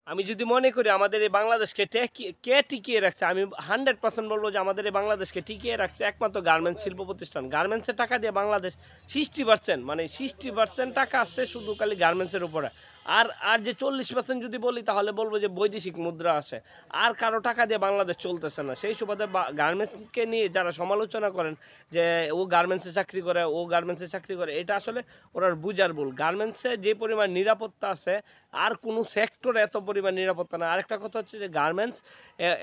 আমি যদি মনে করি আমাদের এই বাংলাদেশকে কে টিকিয়ে রাখছে, আমি 100% বলব যে আমাদের এই বাংলাদেশকে টিকিয়ে রাখছে একমাত্র গার্মেন্টস শিল্প প্রতিষ্ঠান। গার্মেন্টসের টাকা দিয়ে বাংলাদেশ 60% মানে 60% টাকা আসছে শুধু খালি গার্মেন্টসের উপরে। আর যে 40% যদি বলি তাহলে বলব যে বৈদেশিক মুদ্রা আসে। আর কারো টাকা দিয়ে বাংলাদেশ চলতেছে না। সেই সুবাদে গার্মেন্টসকে নিয়ে যারা সমালোচনা করেন যে ও গার্মেন্টসে চাকরি করে, ও গার্মেন্টসে চাকরি করে, এটা আসলে ওনার বুঝার ভুল। গার্মেন্টসে যে পরিমাণ নিরাপত্তা আছে আর কোনো সেক্টরে এত পরিমাণ নিরাপত্তা না। আরেকটা কথা হচ্ছে যে গার্মেন্টস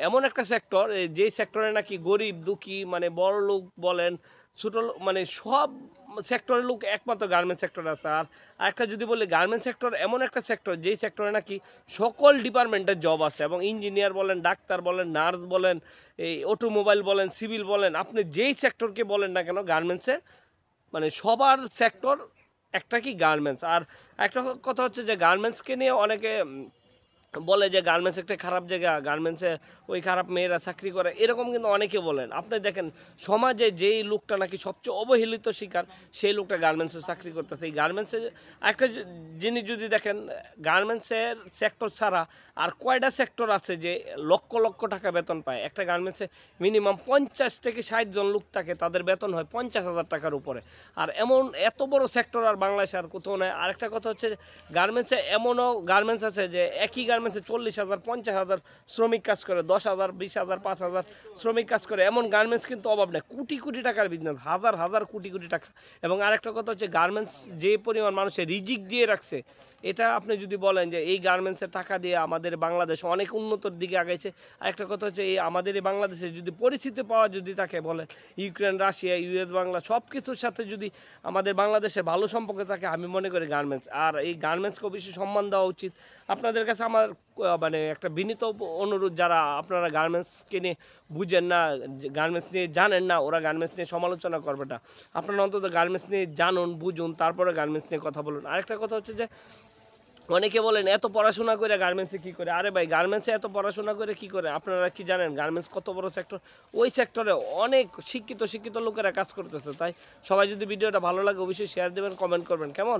এমন একটা সেক্টর যেই সেক্টরে নাকি গরিব দুঃখী মানে বড়লোক বলেন ছোট মানে সব সেক্টরের লোক একমাত্র গার্মেন্টস সেক্টরে আছে। আর আরেকটা যদি বলি গার্মেন্টস সেক্টর এমন একটা সেক্টর যেই সেক্টরে নাকি সকল ডিপার্টমেন্টের জব আছে এবং ইঞ্জিনিয়ার বলেন, ডাক্তার বলেন, নার্স বলেন, এই অটোমোবাইল বলেন, সিভিল বলেন, আপনি যেই সেক্টরকে বলেন না কেন গার্মেন্টসে মানে সবার সেক্টর একটা কি গার্মেন্টস। আর একটা কথা হচ্ছে যে গার্মেন্টসকে নিয়ে অনেকে বলে যে গার্মেন্টস একটা খারাপ জায়গা, গার্মেন্টসে ওই খারাপ মেয়েরা চাকরি করে, এরকম কিন্তু অনেকে বলেন। আপনি দেখেন সমাজে যেই লোকটা নাকি সবচেয়ে অবহেলিত শিকার সেই লোকটা গার্মেন্টসে চাকরি করতেছে। এই গার্মেন্টসে একটা জিনিস যদি দেখেন, গার্মেন্টসের সেক্টর ছাড়া আর কয়টা সেক্টর আছে যে লক্ষ লক্ষ টাকা বেতন পায়। একটা গার্মেন্টসে মিনিমাম 50 থেকে 60 জন লোক থাকে, তাদের বেতন হয় 50,000 টাকার উপরে। আর এত বড় সেক্টর আর বাংলাদেশে আর কোথাও নেই। আরেকটা কথা হচ্ছে গার্মেন্টসে এমনও গার্মেন্টস আছে যে একই গার্মেন্টসে 40,000 50,000 শ্রমিক কাজ করে, 10,000 20,000 5,000 শ্রমিক কাজ করে। এমন গার্মেন্টস কিন্তু অভাব নেই, কোটি কোটি টাকার বিজনেস, হাজার হাজার কোটি কোটি টাকা। এবং আরেকটা কথা হচ্ছে গার্মেন্টস যে পরিমাণ মানুষের রিজিক দিয়ে রাখছে, এটা আপনি যদি বলেন যে এই গার্মেন্টসের টাকা দিয়ে আমাদের বাংলাদেশ অনেক উন্নতর দিকে আগাইছে। আরেকটা কথা হচ্ছে এই আমাদের এই বাংলাদেশে যদি পরিস্থিতি পাওয়া যদি তাকে বলেন ইউক্রেন, রাশিয়া, ইউএস, বাংলা সব কিছুর সাথে যদি আমাদের বাংলাদেশে ভালো সম্পর্ক থাকে, আমি মনে করি গার্মেন্টস। আর এই গার্মেন্টসকে বেশি সম্মান দেওয়া উচিত। আপনাদের কাছে আমার মানে একটা বিনীত অনুরোধ, যারা আপনারা গার্মেন্টসকে নিয়ে বুঝেন না, গার্মেন্টস নিয়ে জানেন না, ওরা গার্মেন্টস নিয়ে সমালোচনা করবে না। আপনারা অন্তত গার্মেন্টস নিয়ে জানুন, বুঝুন, তারপরে গার্মেন্টস নিয়ে কথা বলুন। আরেকটা কথা হচ্ছে যে অনেকে বলেন এত পড়াশোনা করে গার্মেন্টসে কী করে? আরে ভাই, গার্মেন্টসে এত পড়াশোনা করে কী করে? আপনারা কি জানেন গার্মেন্টস কত বড় সেক্টর? ওই সেক্টরে অনেক শিক্ষিত শিক্ষিত লোকেরা কাজ করতেছে। তাই সবাই যদি ভিডিওটা ভালো লাগে অবশ্যই শেয়ার দেবেন, কমেন্ট করবেন, কেমন?